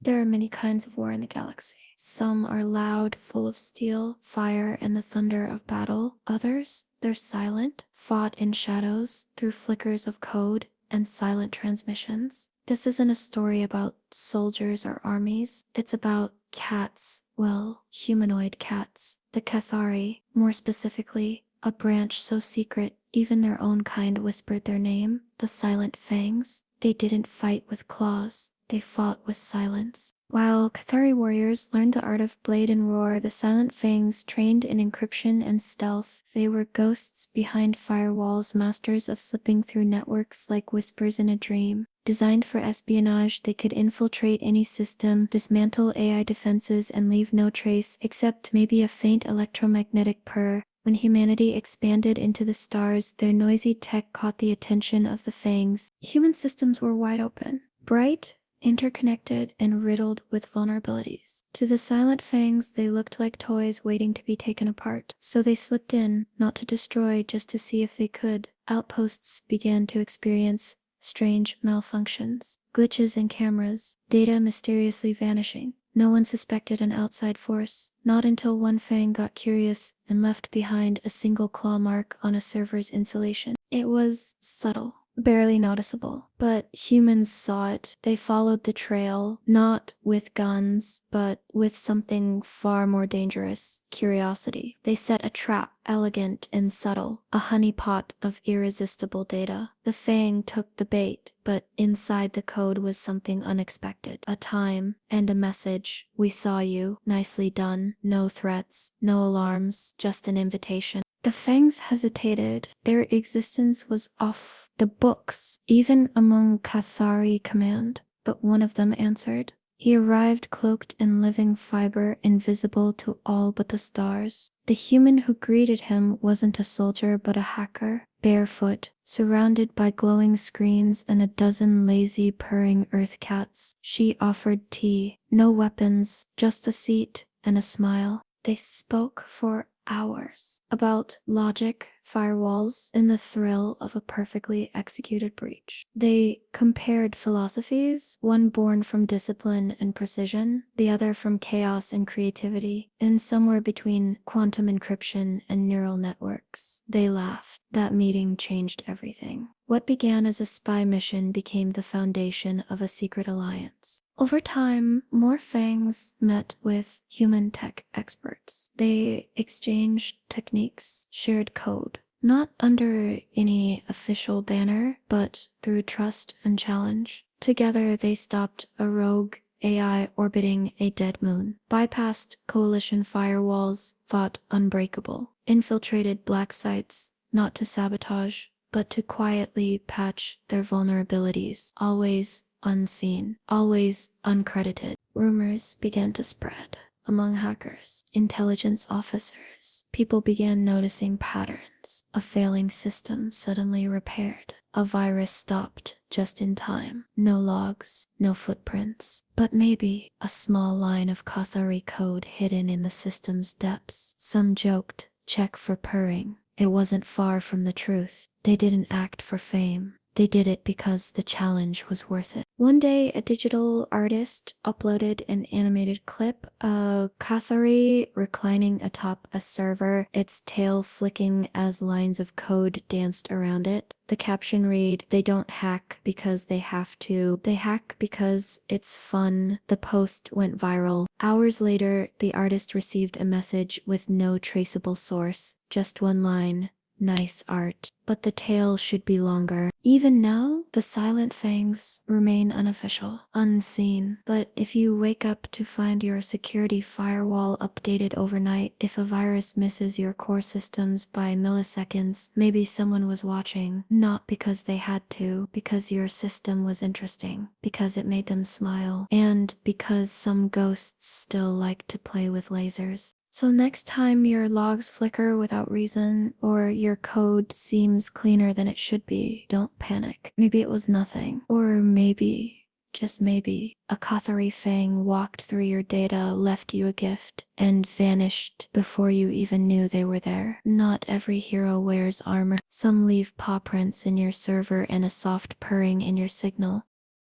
There are many kinds of war in the galaxy. Some are loud, full of steel, fire, and the thunder of battle. Others, they're silent, fought in shadows, through flickers of code and silent transmissions. This isn't a story about soldiers or armies. It's about cats. Well, humanoid cats. The Thari, more specifically, a branch so secret even their own kind whispered their name, the Silent Fangs. They didn't fight with claws. They fought with silence. While Thari warriors learned the art of blade and roar, the Silent Fangs trained in encryption and stealth. They were ghosts behind firewalls, masters of slipping through networks like whispers in a dream. Designed for espionage, they could infiltrate any system, dismantle AI defenses, and leave no trace except maybe a faint electromagnetic purr. When humanity expanded into the stars, their noisy tech caught the attention of the Fangs. Human systems were wide open, bright, interconnected, and riddled with vulnerabilities. To the Silent Fangs, they looked like toys waiting to be taken apart. So they slipped in, not to destroy, just to see if they could. Outposts began to experience strange malfunctions, glitches in cameras, data mysteriously vanishing. No one suspected an outside force, not until one Fang got curious and left behind a single claw mark on a server's insulation. It was subtle, barely noticeable, but humans saw it. They followed the trail, not with guns, but with something far more dangerous: curiosity. They set a trap, elegant and subtle, a honeypot of irresistible data. The Fang took the bait, but inside the code was something unexpected. A time and a message. We saw you. Nicely done. No threats, no alarms, just an invitation. The Fangs hesitated. Their existence was off the books, even among Thari command. But one of them answered. He arrived cloaked in living fiber, invisible to all but the stars. The human who greeted him wasn't a soldier but a hacker, barefoot, surrounded by glowing screens and a dozen lazy, purring earth cats. She offered tea. No weapons, just a seat and a smile. They spoke for hours about logic, firewalls, and the thrill of a perfectly executed breach. They compared philosophies, one born from discipline and precision, the other from chaos and creativity, and somewhere between quantum encryption and neural networks. They laughed. That meeting changed everything. What began as a spy mission became the foundation of a secret alliance. Over time, more Fangs met with human tech experts. They exchanged techniques, shared code, not under any official banner, but through trust and challenge. Together, they stopped a rogue AI orbiting a dead moon, bypassed coalition firewalls thought unbreakable, infiltrated black sites, not to sabotage, but to quietly patch their vulnerabilities, always unseen, always uncredited. Rumors began to spread among hackers, intelligence officers. People began noticing patterns. A failing system suddenly repaired. A virus stopped just in time. No logs, no footprints, but maybe a small line of Thari code hidden in the system's depths. Some joked, check for purring. It wasn't far from the truth. They didn't act for fame. They did it because the challenge was worth it. One day, a digital artist uploaded an animated clip of Thari reclining atop a server, its tail flicking as lines of code danced around it. The caption read, "They don't hack because they have to. They hack because it's fun." The post went viral. Hours later, the artist received a message with no traceable source. Just one line. Nice art, but the tale should be longer. Even now, the Silent Fangs remain unofficial, unseen. But if you wake up to find your security firewall updated overnight, if a virus misses your core systems by milliseconds, maybe someone was watching, not because they had to, because your system was interesting, because it made them smile, and because some ghosts still like to play with lasers. So next time your logs flicker without reason, or your code seems cleaner than it should be, don't panic. Maybe it was nothing. Or maybe, just maybe, a Thari Fang walked through your data, left you a gift, and vanished before you even knew they were there. Not every hero wears armor. Some leave paw prints in your server and a soft purring in your signal.